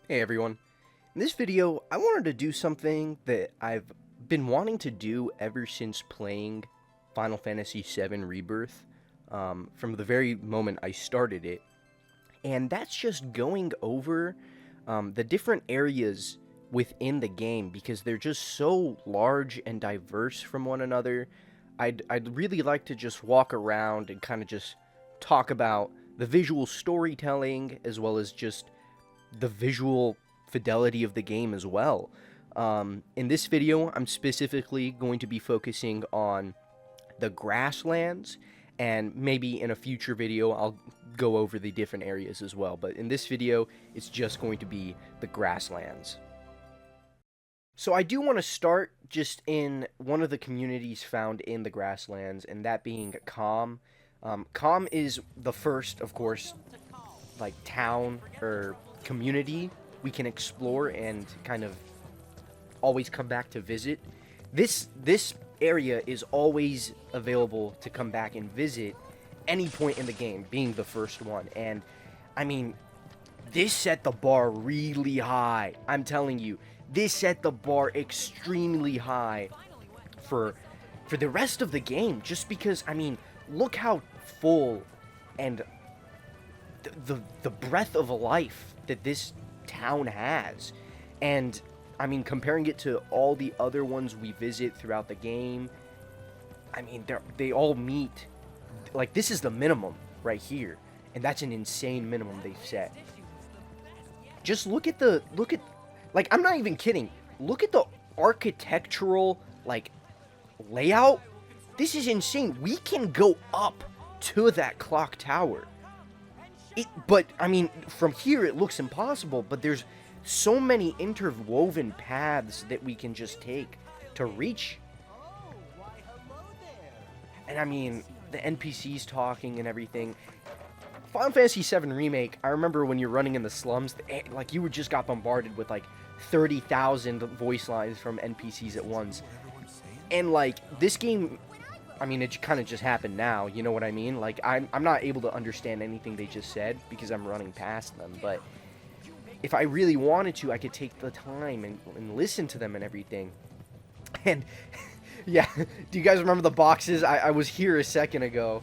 Hey everyone. In this video, I wanted to do something that I've been wanting to do ever since playing Final Fantasy VII Rebirth, from the very moment I started it, and that's just going over the different areas within the game because they're just so large and diverse from one another. I'd really like to just walk around and kind of just talk about the visual storytelling as well as just the visual fidelity of the game as well. In this video, I'm specifically going to be focusing on the Grasslands, and maybe in a future video I'll go over the different areas as well. But in this video, it's just going to be the Grasslands. So I do want to start just in one of the communities found in the Grasslands, and that being Kalm. Kalm is the first, of course, like town or community we can explore and kind of always come back to visit. This area is always available to come back and visit any point in the game, being the first one. And I mean, this set the bar really high. I'm telling you, this set the bar extremely high for the rest of the game, just because I mean, look how full and the breadth of life that this town has. And I mean, comparing it to all the other ones we visit throughout the game, I mean, they all meet, like, this is the minimum right here, and that's an insane minimum they've set. Just look at like, I'm not even kidding, look at the architectural, like, layout. This is insane. We can go up to that clock tower. But, I mean, from here it looks impossible, but there's so many interwoven paths that we can just take to reach. And, I mean, the NPCs talking and everything. Final Fantasy VII Remake, I remember when you're running in the slums, like, you just got bombarded with, like, 30,000 voice lines from NPCs at once. And, like, this game, I mean, it kind of just happened now, you know what I mean? Like, I'm not able to understand anything they just said because I'm running past them, but if I really wanted to, I could take the time and listen to them and everything. And, yeah, do you guys remember the boxes? I was here a second ago,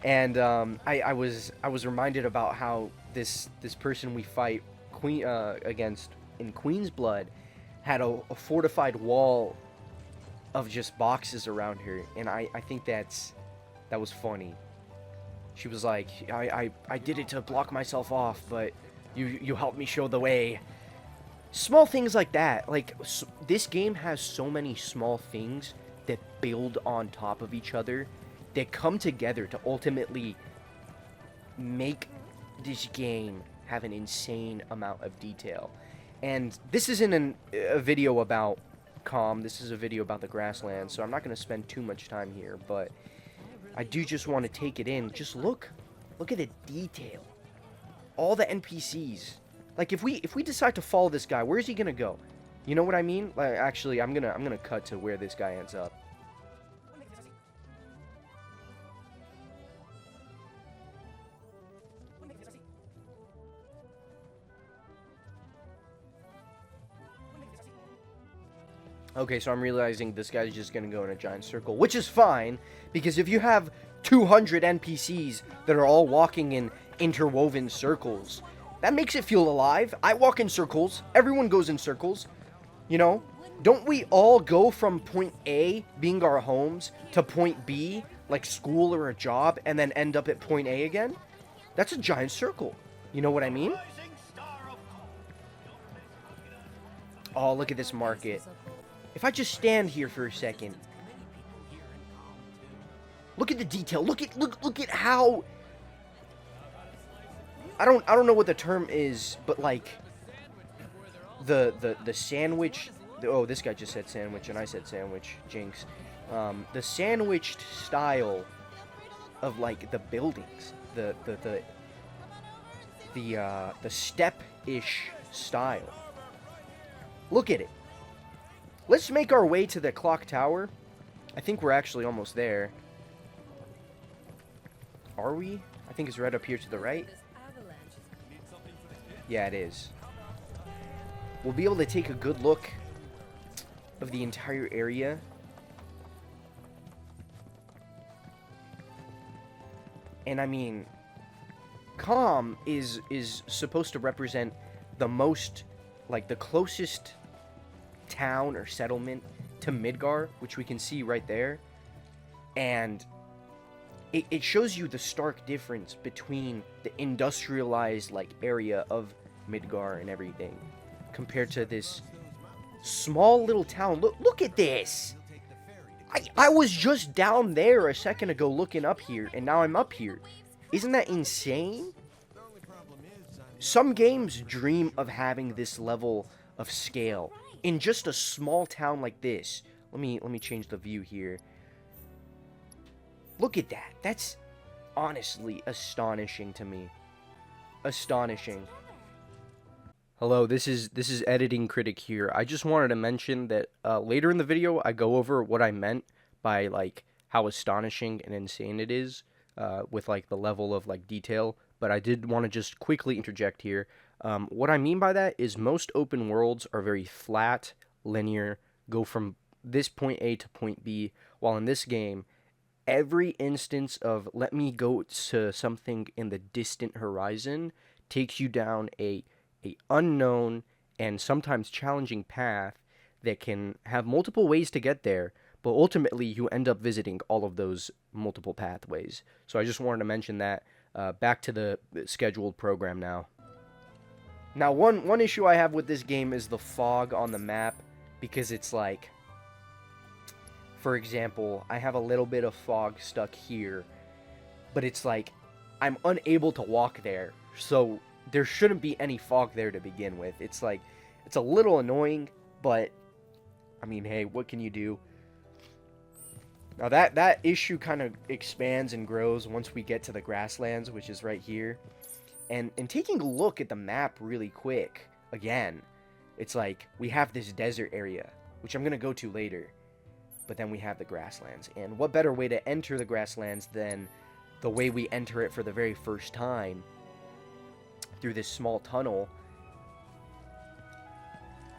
and I was reminded about how this person we fight against in Queen's Blood had a fortified wall of just boxes around her, and I think that was funny. She was like, I did it to block myself off, but you helped me show the way. Small things like that. Like, this game has so many small things that build on top of each other, that come together to ultimately make this game have an insane amount of detail. And this isn't a video about Kalm. This is a video about the Grasslands, so I'm not going to spend too much time here, but I do just want to take it in. Just look at the detail. All the NPCs. Like, if we decide to follow this guy, where is he going to go? You know what I mean? Like, actually, I'm going to cut to where this guy ends up. Okay, so I'm realizing this guy's just gonna go in a giant circle, which is fine, because if you have 200 NPCs that are all walking in interwoven circles, that makes it feel alive. I walk in circles. Everyone goes in circles. You know? Don't we all go from point A, being our homes, to point B, like school or a job, and then end up at point A again? That's a giant circle. You know what I mean? Oh, look at this market. If I just stand here for a second, look at the detail. Look at how, I don't know what the term is, but like the sandwich. Oh, this guy just said sandwich, and I said sandwich. Jinx. The sandwiched style of, like, the buildings, the step-ish style. Look at it. Let's make our way to the clock tower. I think we're actually almost there. Are we? I think it's right up here to the right. Yeah, it is. we'll be able to take a good look of the entire area. And I mean, Kalm is supposed to represent the most, like, the closest town or settlement to Midgar, which we can see right there. And it shows you the stark difference between the industrialized, like, area of Midgar and everything compared to this small little town. Look at this! I was just down there a second ago looking up here, and now I'm up here. Isn't that insane? Some games dream of having this level of scale in just a small town like this. Let me change the view here. Look at that. That's honestly astonishing to me. Astonishing. Hello, this is Editing Critic here. I just wanted to mention that later in the video I go over what I meant by, like, how astonishing and insane it is with, like, the level of, like, detail. But I did want to just quickly interject here. What I mean by that is most open worlds are very flat, linear, go from this point A to point B, while in this game, every instance of let me go to something in the distant horizon takes you down a unknown and sometimes challenging path that can have multiple ways to get there, but ultimately you end up visiting all of those multiple pathways. So I just wanted to mention that. Back to the scheduled program now. Now, one issue I have with this game is the fog on the map, because it's like, for example, I have a little bit of fog stuck here, but it's like I'm unable to walk there, so there shouldn't be any fog there to begin with. It's like, it's a little annoying, but I mean, hey, what can you do? Now that issue kind of expands and grows once we get to the Grasslands, which is right here. And taking a look at the map really quick, again, it's like we have this desert area, which I'm going to go to later. But then we have the Grasslands. And what better way to enter the Grasslands than the way we enter it for the very first time, through this small tunnel.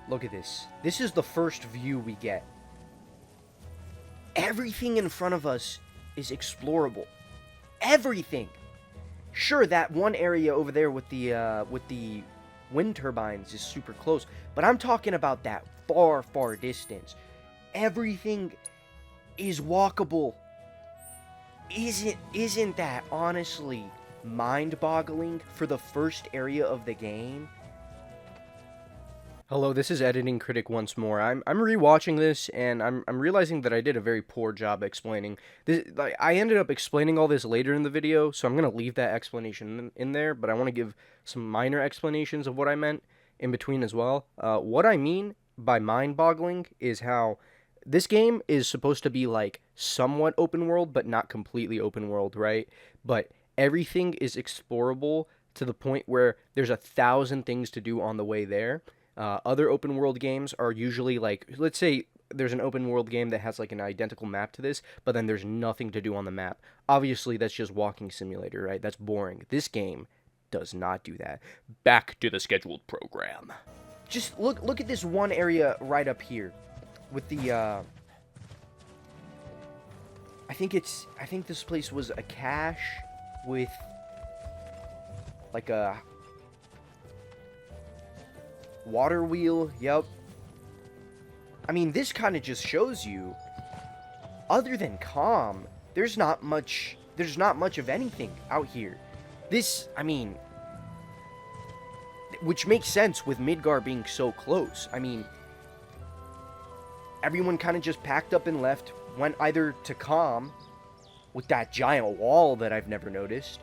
Look at this. This is the first view we get. Everything in front of us is explorable. Everything. Sure, that one area over there with the wind turbines is super close, but I'm talking about that far, far distance. Everything is walkable. Isn't that honestly mind-boggling for the first area of the game? Hello, this is Editing Critic once more. I'm rewatching this, and I'm realizing that I did a very poor job explaining this. Like, I ended up explaining all this later in the video, so I'm gonna leave that explanation in there. But I want to give some minor explanations of what I meant in between as well. What I mean by mind-boggling is how this game is supposed to be like somewhat open world, but not completely open world, right? But everything is explorable to the point where there's 1,000 things to do on the way there. Other open world games are usually like, let's say there's an open world game that has like an identical map to this, but then there's nothing to do on the map. Obviously, that's just walking simulator, right? That's boring. This game does not do that. Back to the scheduled program. Just look at this one area right up here with the I think this place was a cache with like a water wheel. Yep. I mean, this kind of just shows you, other than Kalm, there's not much of anything out here. This, I mean, which makes sense with Midgar being so close. I mean, everyone kind of just packed up and left, went either to Kalm with that giant wall that I've never noticed,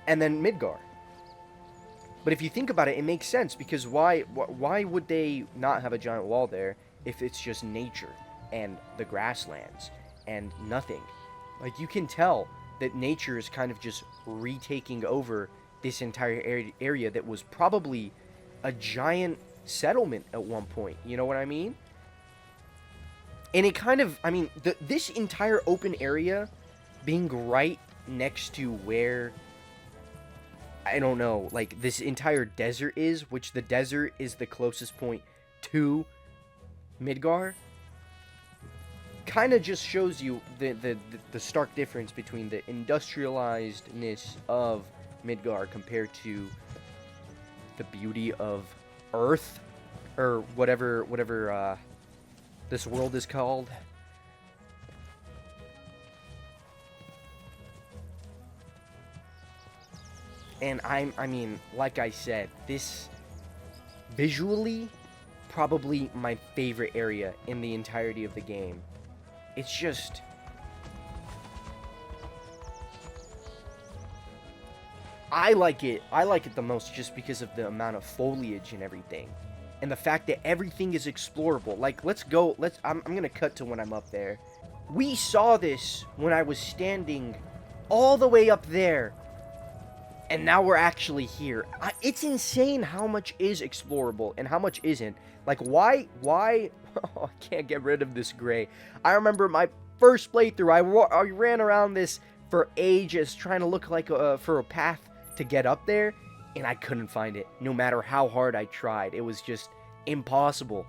and then Midgar. But if you think about it, it makes sense, because why would they not have a giant wall there if it's just nature and the grasslands and nothing? Like, you can tell that nature is kind of just retaking over this entire area that was probably a giant settlement at one point. You know what I mean? And it kind of, I mean, this entire open area being right next to where I don't know, like, this entire desert is, which the desert is the closest point to Midgar, kind of just shows you the stark difference between the industrializedness of Midgar compared to the beauty of Earth, or whatever this world is called. And I mean, like I said, this visually probably my favorite area in the entirety of the game. It's just, I like it the most just because of the amount of foliage and everything. And the fact that everything is explorable. Like, I'm gonna cut to when I'm up there. We saw this when I was standing all the way up there. And now we're actually here. It's insane how much is explorable and how much isn't. Like, why? Oh, I can't get rid of this gray. I remember my first playthrough, I ran around this for ages trying to look like for a path to get up there, and I couldn't find it. No matter how hard I tried, it was just impossible,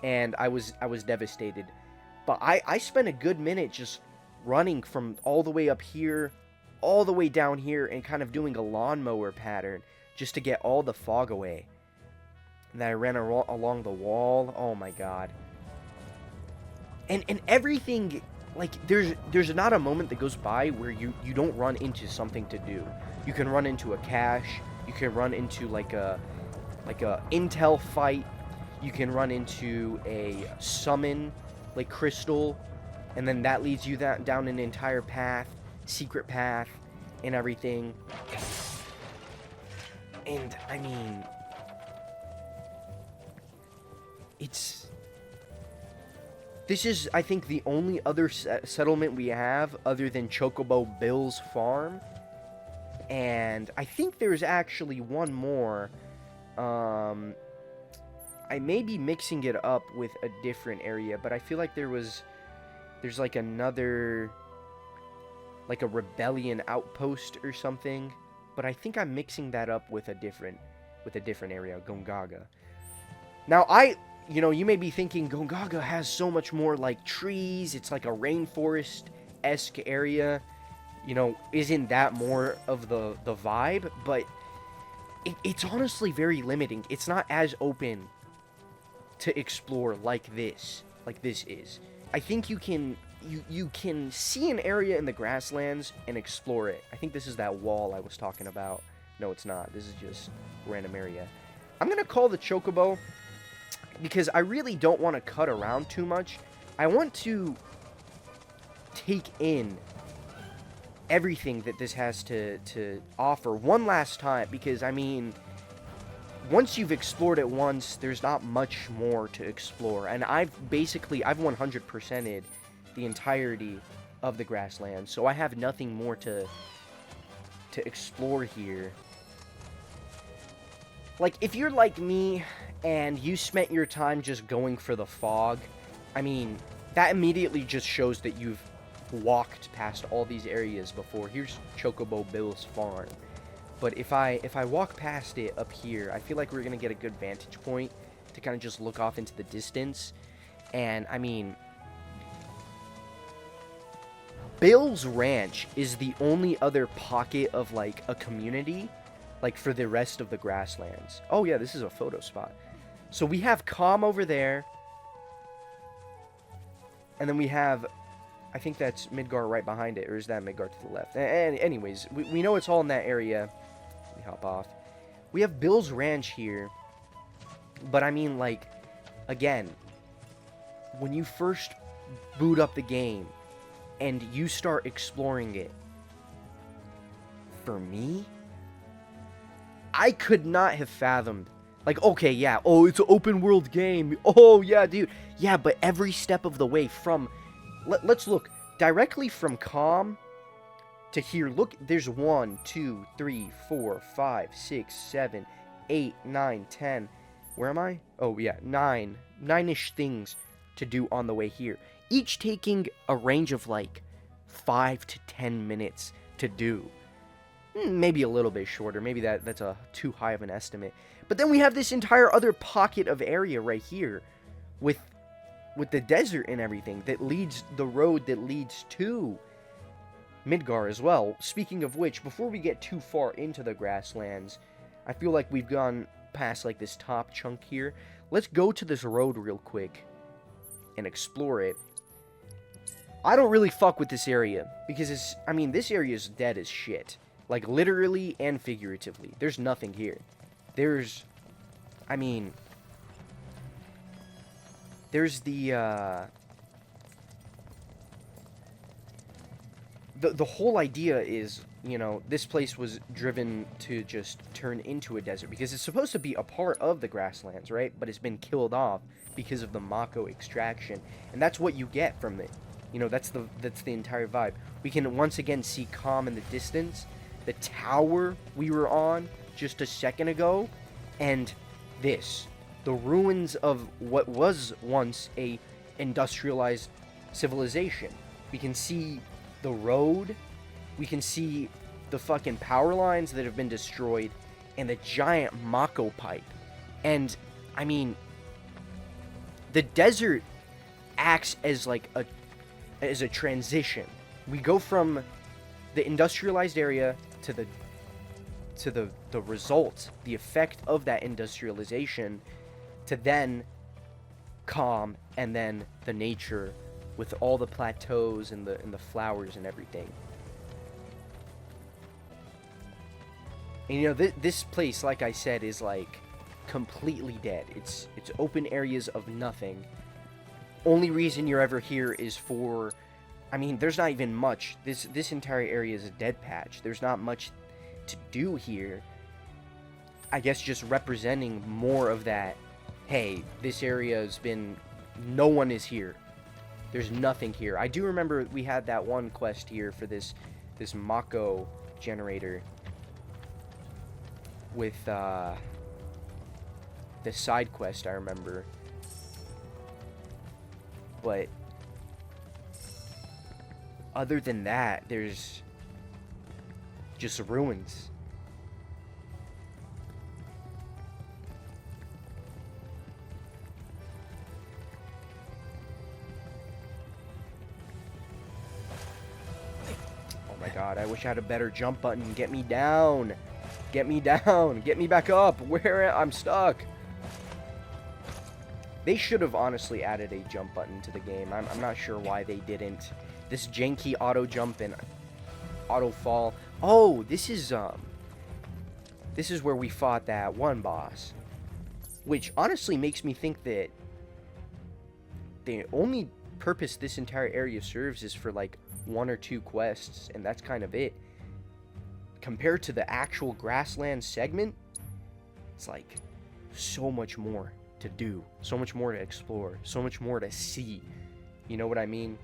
and I was devastated. But I spent a good minute just running from all the way up here, all the way down here, and kind of doing a lawnmower pattern just to get all the fog away. And then I ran along the wall. Oh my god. And everything, like, there's not a moment that goes by where you don't run into something to do. You can run into a cache, you can run into like a intel fight, you can run into a summon, like, crystal, and then that leads you down an entire path, secret path, and everything. And I mean, this is, I think, the only other settlement we have other than Chocobo Bill's farm. And I think there's actually one more. I may be mixing it up with a different area, but I feel like there's like another, like a rebellion outpost or something. But I think I'm mixing that up with a different area, Gongaga. Now, you know, you may be thinking Gongaga has so much more, like, trees. It's like a rainforest-esque area. You know, isn't that more of the vibe? But it's honestly very limiting. It's not as open to explore like this is. I think you can see an area in the Grasslands and explore it. I think this is that wall I was talking about. No, it's not. This is just a random area. I'm gonna call the Chocobo, because I really don't want to cut around too much. I want to take in everything that this has to offer one last time, because, I mean, once you've explored it once, there's not much more to explore. And I've 100%ed the entirety of the Grasslands, so I have nothing more to explore here. Like, if you're like me and you spent your time just going for the fog, I mean, that immediately just shows that you've walked past all these areas before. Here's Chocobo Bill's farm. But if I walk past it up here, I feel like we're gonna get a good vantage point to kind of just look off into the distance. And I mean, Bill's Ranch is the only other pocket of, like, a community, like, for the rest of the Grasslands. Oh yeah, this is a photo spot. So we have Kalm over there, and then we have, I think that's Midgar right behind it, or is that Midgar to the left? And anyways, we know it's all in that area. Let me hop off. We have Bill's Ranch here, but I mean, like, again, when you first boot up the game and you start exploring it, for me, I could not have fathomed, like, okay, yeah, oh, it's an open world game, oh, yeah, dude, yeah, but every step of the way from, let's look, directly from Kalm to here, look, there's 1, 2, 3, 4, 5, 6, 7, 8, 9, 10, where am I? Oh, yeah, 9-ish things to do on the way here, each taking a range of, like, 5 to 10 minutes to do. maybe a little bit shorter. Maybe that's a too high of an estimate. But then we have this entire other pocket of area right here with the desert and everything that leads the road that leads to Midgar as well. Speaking of which, before we get too far into the Grasslands, I feel like we've gone past like this top chunk here. Let's go to this road real quick and explore it. I don't really fuck with this area because this area is dead as shit. Like literally and figuratively. There's nothing here. There's the whole idea is, this place was driven to just turn into a desert because it's supposed to be a part of the Grasslands, right? But it's been killed off because of the Mako extraction, and that's what you get from it. That's the entire vibe. We can once again see Kalm in the distance, the tower we were on just a second ago, and the ruins of what was once a industrialized civilization. We can see the road, we can see the fucking power lines that have been destroyed, and the giant Mako pipe. And the desert acts as like a transition. We go from the industrialized area to the result, the effect of that industrialization, to then Kalm, and then the nature with all the plateaus and the flowers and everything. And this place, like I said, is like completely dead. It's open areas of nothing. Only reason you're ever here is for, there's not even much. This entire area is a dead patch. There's not much to do here. I guess just representing more of that, hey, this area has been, no one is here. There's nothing here. I do remember we had that one quest here for this Mako generator with the side quest, I remember. But other than that, there's just ruins. Oh my god, I wish I had a better jump button. Get me down. Get me down. Get me back up. I'm stuck. They should have honestly added a jump button to the game. I'm not sure why they didn't. This janky auto jump and auto fall. Oh, this is where we fought that one boss, which honestly makes me think that the only purpose this entire area serves is for like 1 or 2 quests, and that's kind of it. Compared to the actual Grasslands segment, it's like so much more to do, so much more to explore, so much more to see. You know what I mean?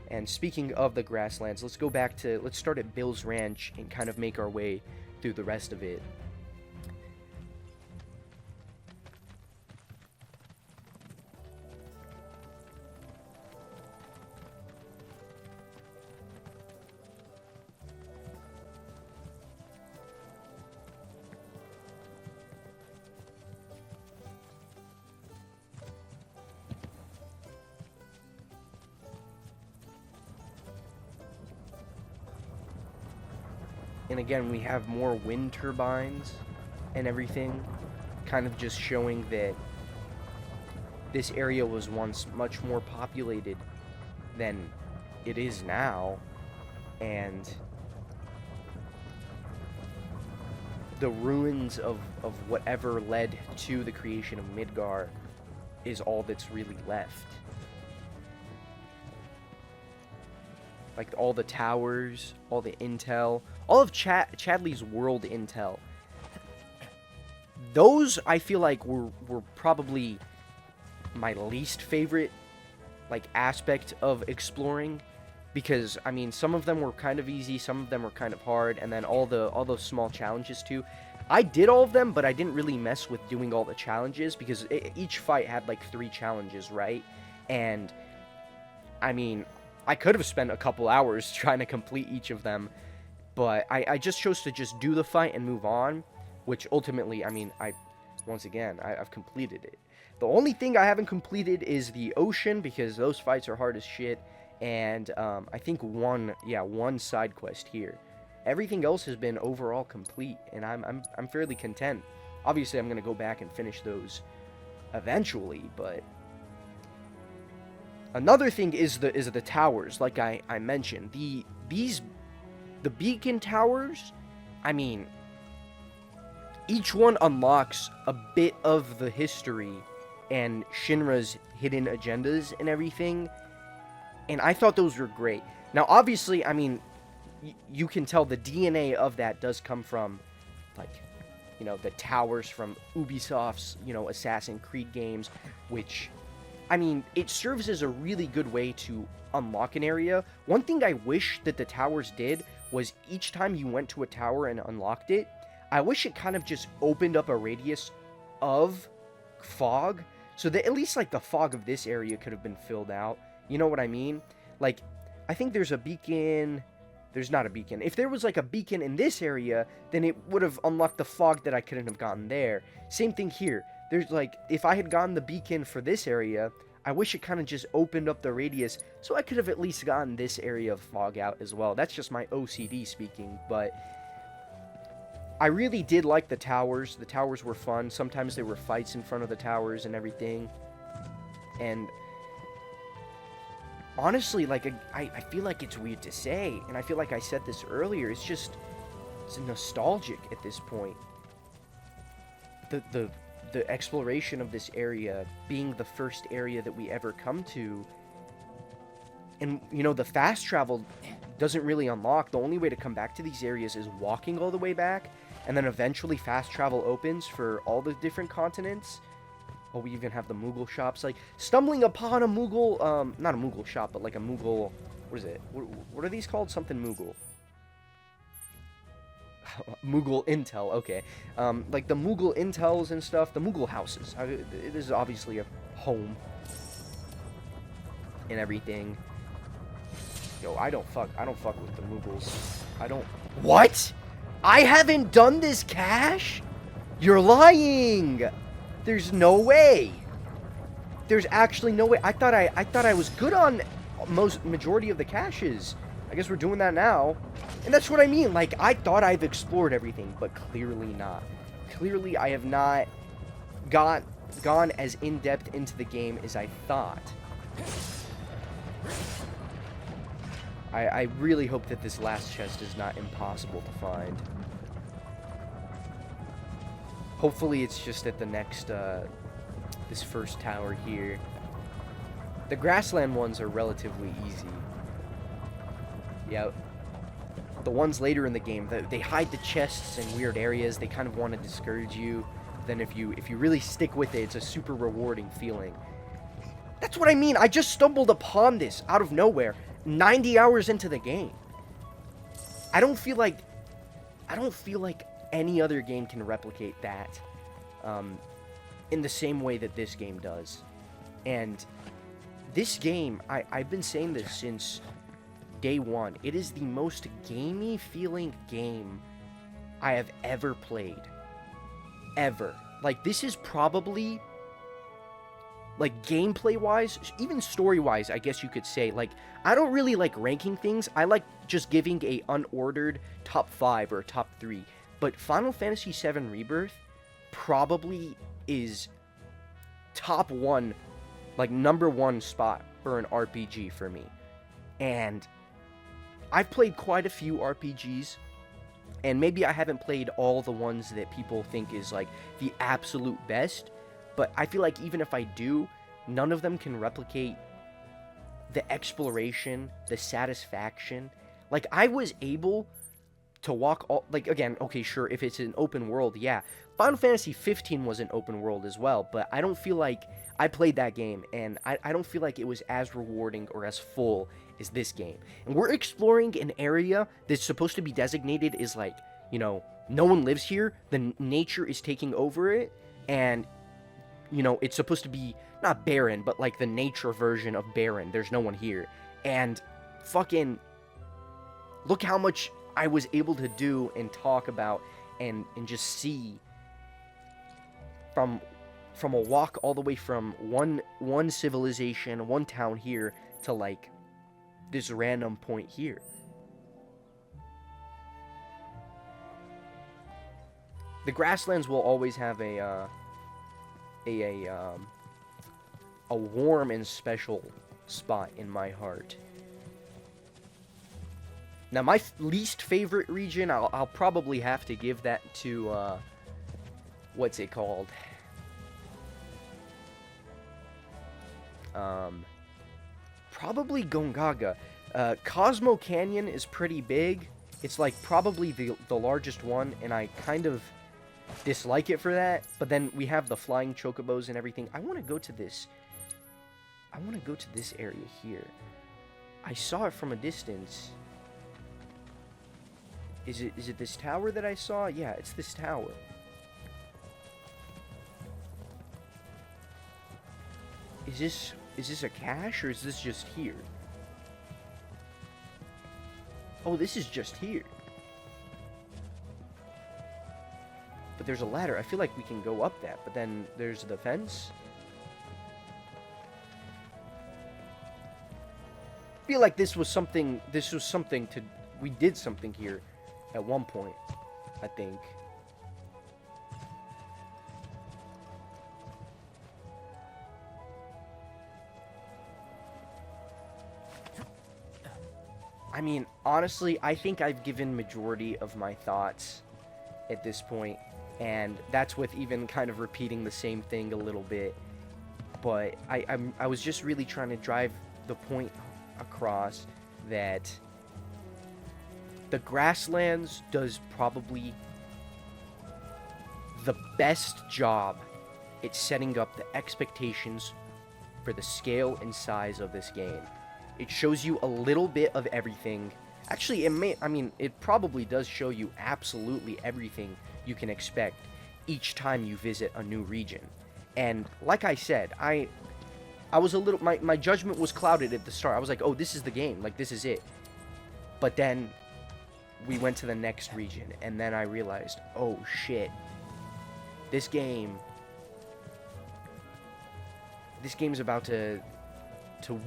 And speaking of the Grasslands, let's start at Bill's Ranch and kind of make our way through the rest of it. And again, we have more wind turbines and everything, kind of just showing that this area was once much more populated than it is now, and the ruins of whatever led to the creation of Midgar is all that's really left. Like all the towers, all the intel, all of Chadley's world intel. Those, I feel like, were probably my least favorite, like, aspect of exploring. Because, some of them were kind of easy, some of them were kind of hard, and then all those small challenges too. I did all of them, but I didn't really mess with doing all the challenges, because each fight had, like, 3 challenges, right? And, I could have spent a couple hours trying to complete each of them, But I just chose to just do the fight and move on, which ultimately, I mean, once again, I've completed it. The only thing I haven't completed is the ocean, because those fights are hard as shit, and I think one side quest here. Everything else has been overall complete, and I'm fairly content. Obviously, I'm gonna go back and finish those eventually, but another thing is the towers, like I mentioned. The beacon towers, I mean, each one unlocks a bit of the history and Shinra's hidden agendas and everything, and I thought those were great. Now, obviously, I mean, you can tell the DNA of that does come from, like, you know, the towers from Ubisoft's, you know, Assassin's Creed games, which, I mean, it serves as a really good way to unlock an area. One thing I wish that the towers did was each time you went to a tower and unlocked it, I wish it kind of just opened up a radius of fog, so that at least, like, the fog of this area could have been filled out. You know what I mean? Like, I think there's a beacon. There's not a beacon. If there was, like, a beacon in this area, then it would have unlocked the fog that I couldn't have gotten there. Same thing here. There's, like, if I had gotten the beacon for this area, I wish it kind of just opened up the radius, so I could have at least gotten this area of fog out as well. That's just my OCD speaking, but I really did like the towers. The towers were fun. Sometimes there were fights in front of the towers and everything. And honestly, like, I feel like it's weird to say, and I feel like I said this earlier, it's nostalgic at this point. The exploration of this area being the first area that we ever come to, and, you know, the fast travel doesn't really unlock. The only way to come back to these areas is walking all the way back, and then eventually fast travel opens for all the different continents. Oh, we even have the Moogle shops. Like, stumbling upon a Moogle, not a Moogle shop, but like a Moogle, what is it? What are these called? Something Moogle. Moogle Intel, okay. Like the Moogle Intels and stuff, the Moogle houses. This is obviously a home and everything. Yo, I don't fuck with the Moogles. What? I haven't done this, Cash? You're lying! There's no way. There's actually no way. I thought I was good on majority of the caches. I guess we're doing that now. And that's what I mean. Like, I thought I've explored everything, but clearly not. Clearly, I have not gone as in-depth into the game as I thought. I really hope that this last chest is not impossible to find. Hopefully it's just at the next, this first tower here. The Grassland ones are relatively easy. Yeah. The ones later in the game, they hide the chests in weird areas. They kind of want to discourage you. Then if you really stick with it, it's a super rewarding feeling. That's what I mean. I just stumbled upon this out of nowhere, 90 hours into the game. I don't feel like any other game can replicate that in the same way that this game does. And this game, I've been saying this since day one. It is the most gamey feeling game I have ever played. Ever. Like, this is probably, like, gameplay-wise, even story-wise, I guess you could say. Like, I don't really like ranking things. I like just giving a unordered top 5 or top 3. But Final Fantasy VII Rebirth probably is top 1, like, number 1 spot for an RPG for me. And I've played quite a few RPGs, and maybe I haven't played all the ones that people think is, like, the absolute best, but I feel like even if I do, none of them can replicate the exploration, the satisfaction. Like, I was able to walk all, like, again, okay, sure, if it's an open world, yeah. Final Fantasy 15 was an open world as well, but I don't feel like I played that game, and I don't feel like it was as rewarding or as full as this game. And we're exploring an area that's supposed to be designated as, like, you know, no one lives here, the nature is taking over it, and, you know, it's supposed to be, not barren, but, like, the nature version of barren. There's no one here. And fucking look how much I was able to do and talk about and just see from a walk all the way from one civilization, one town here to like this random point here. The Grasslands will always have a warm and special spot in my heart. Now, my least favorite region, I'll probably have to give that to, what's it called? Probably Gongaga. Cosmo Canyon is pretty big. It's like probably the largest one, and I kind of dislike it for that. But then we have the flying chocobos and everything. I want to go to this. I want to go to this area here. I saw it from a distance. Is it this tower that I saw? Yeah, it's this tower. Is this a cache, or is this just here? Oh, this is just here. But there's a ladder. I feel like we can go up that, but then there's the fence. I feel like this was something to... We did something here at one point, I think. I mean, honestly, I think I've given majority of my thoughts at this point, and that's with even kind of repeating the same thing a little bit. But I was just really trying to drive the point across that the Grasslands does probably the best job at setting up the expectations for the scale and size of this game. It shows you a little bit of everything. Actually, it probably does show you absolutely everything you can expect each time you visit a new region. And like I said, I was a little, my judgment was clouded at the start. I was like, oh, this is the game, like this is it. But then we went to the next region, and then I realized, oh shit, this game's about to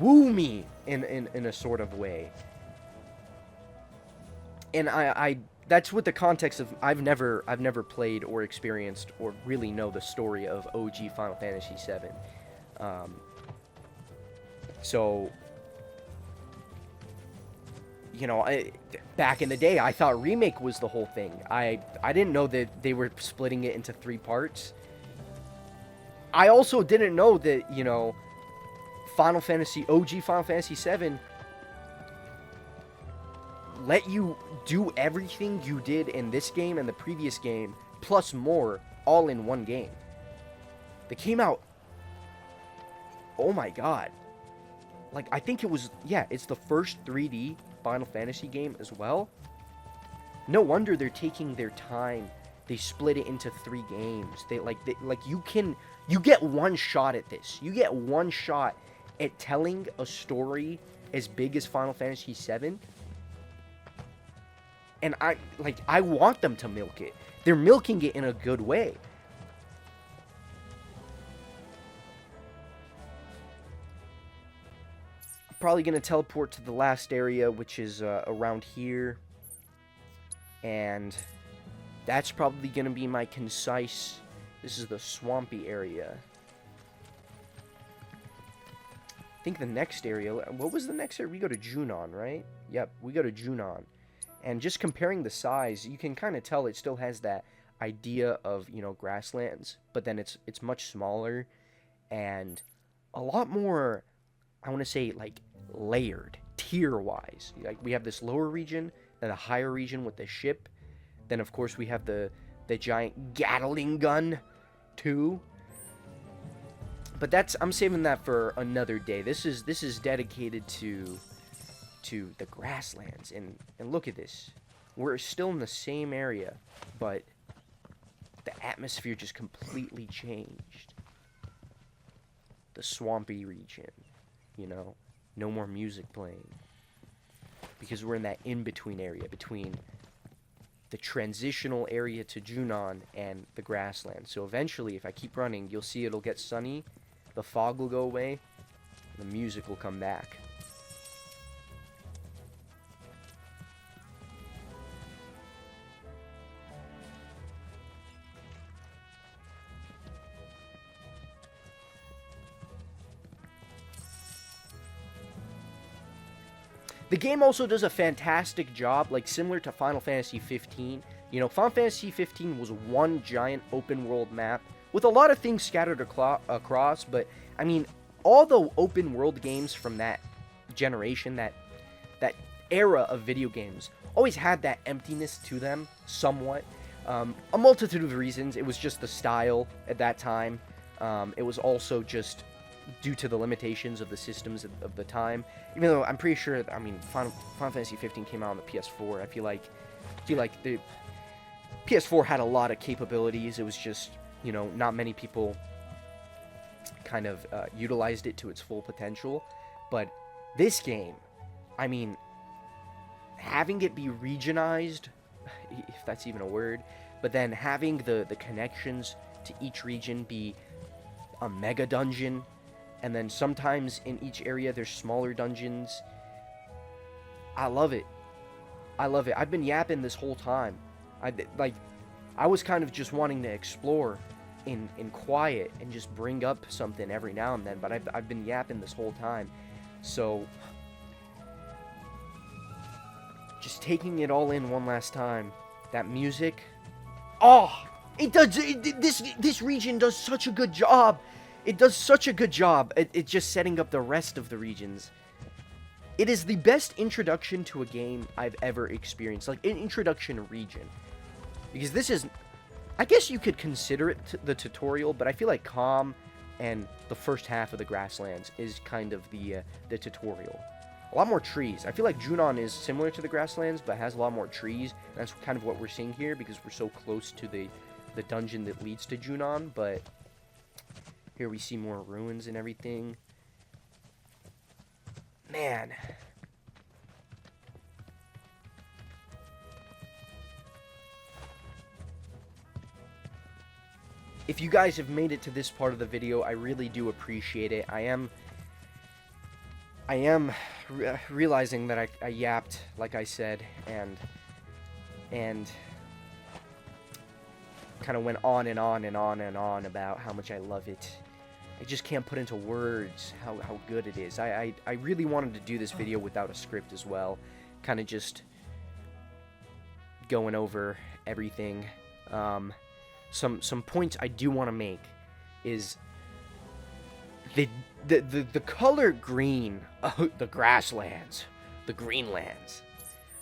woo me in a sort of way. And I that's with the context of I've never played or experienced or really know the story of OG Final Fantasy VII. So, you know, back in the day, I thought remake was the whole thing. I didn't know that they were splitting it into 3 parts. I also didn't know that, you know, OG Final Fantasy VII let you do everything you did in this game and the previous game, plus more, all in one game. They came out, oh my god. Like, I think it was, yeah, it's the first 3D Final Fantasy game as well. No wonder they're taking their time. They split it into 3 games. You get one shot at this. You get one shot at telling a story as big as Final Fantasy VII. And I want them to milk it. They're milking it in a good way. I'm probably going to teleport to the last area, which is around here. And that's probably going to be my concise... This is the swampy area. I think the next area... What was the next area? We go to Junon, right? Yep, we go to Junon. And just comparing the size, you can kind of tell it still has that idea of, you know, Grasslands. But then it's much smaller and a lot more, I want to say, like, layered, tier-wise. Like, we have this lower region, then a higher region with the ship. Then, of course, we have the giant Gatling gun, too. But I'm saving that for another day. This is dedicated to the Grasslands, and look at this. We're still in the same area, but the atmosphere just completely changed. The swampy region, you know, no more music playing, because we're in that in-between area between the transitional area to Junon and the Grasslands. So eventually, if I keep running, you'll see it'll get sunny, the fog will go away, and the music will come back. The game also does a fantastic job, like similar to Final Fantasy XV. You know, Final Fantasy XV was one giant open world map with a lot of things scattered across, but I mean, all the open world games from that generation, that era of video games, always had that emptiness to them, somewhat. A multitude of reasons. It was just the style at that time. It was also just due to the limitations of the systems of the time. Even though I'm pretty sure, I mean, Final Fantasy XV came out on the PS4. I feel like the PS4 had a lot of capabilities. It was just, you know, not many people kind of utilized it to its full potential. But this game, I mean, having it be regionized, if that's even a word, but then having the connections to each region be a mega dungeon, and then sometimes in each area there's smaller dungeons. I love it. I love it. I've been yapping this whole time. I was kind of just wanting to explore in quiet and just bring up something every now and then, but I've been yapping this whole time. So just taking it all in one last time. That music. Oh, it does. This region does such a good job. It does such a good job at just setting up the rest of the regions. It is the best introduction to a game I've ever experienced. Like, an introduction region. Because this is... I guess you could consider it the tutorial, but I feel like Kalm and the first half of the Grasslands is kind of the tutorial. A lot more trees. I feel like Junon is similar to the Grasslands, but has a lot more trees. And that's kind of what we're seeing here, because we're so close to the dungeon that leads to Junon, but... Here we see more ruins and everything. Man. If you guys have made it to this part of the video, I really do appreciate it. I am realizing that I yapped, like I said, and kind of went on and on and on and on about how much I love it. I just can't put into words how good it is. I really wanted to do this video without a script as well. Kind of just going over everything. Some points I do want to make is the color green of the Grasslands, the Greenlands,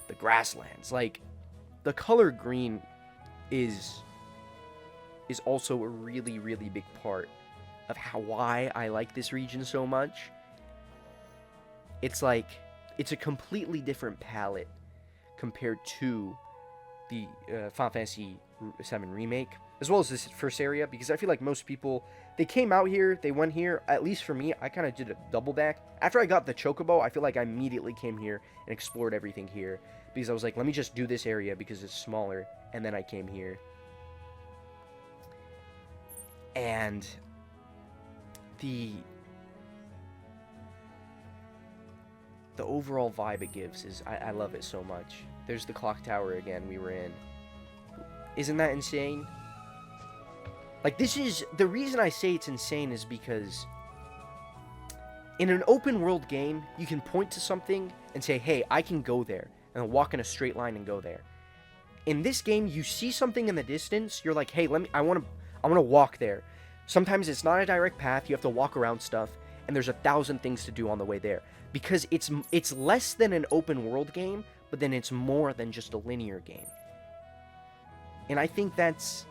the Grasslands. Like, the color green is also a really, really big part of why I like this region so much. It's like, it's a completely different palette compared to the Final Fantasy VII Remake, as well as this first area, because I feel like most people, they came out here, they went here. At least for me, I kind of did a double back. After I got the Chocobo, I feel like I immediately came here and explored everything here, because I was like, let me just do this area because it's smaller, and then I came here. And the overall vibe it gives is, I love it so much. There's the clock tower again we were in. Isn't that insane? Like, this is, the reason I say it's insane is because in an open world game, you can point to something and say, hey, I can go there, and walk in a straight line and go there. In this game, you see something in the distance, you're like, hey, I want to walk there. Sometimes it's not a direct path, you have to walk around stuff, and there's 1,000 things to do on the way there. Because it's less than an open world game, but then it's more than just a linear game. And I think that's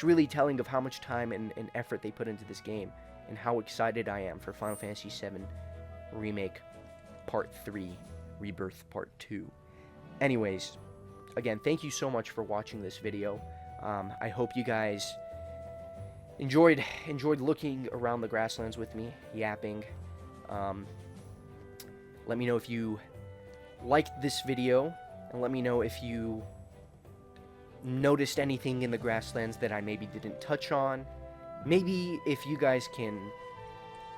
really telling of how much time and effort they put into this game, and how excited I am for Final Fantasy VII Remake Part 3, Rebirth Part 2. Anyways, again, thank you so much for watching this video. I hope you guys enjoyed looking around the Grasslands with me, yapping. Let me know if you liked this video, and let me know if you noticed anything in the Grasslands that I maybe didn't touch on. Maybe if you guys can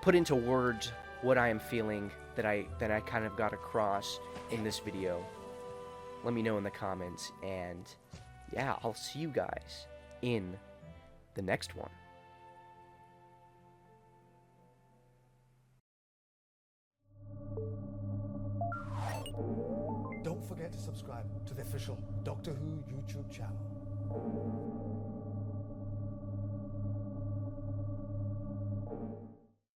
put into words what I am feeling that I kind of got across in this video, let me know in the comments, and yeah, I'll see you guys in the next one. Don't forget to subscribe to the official Doctor Who YouTube channel.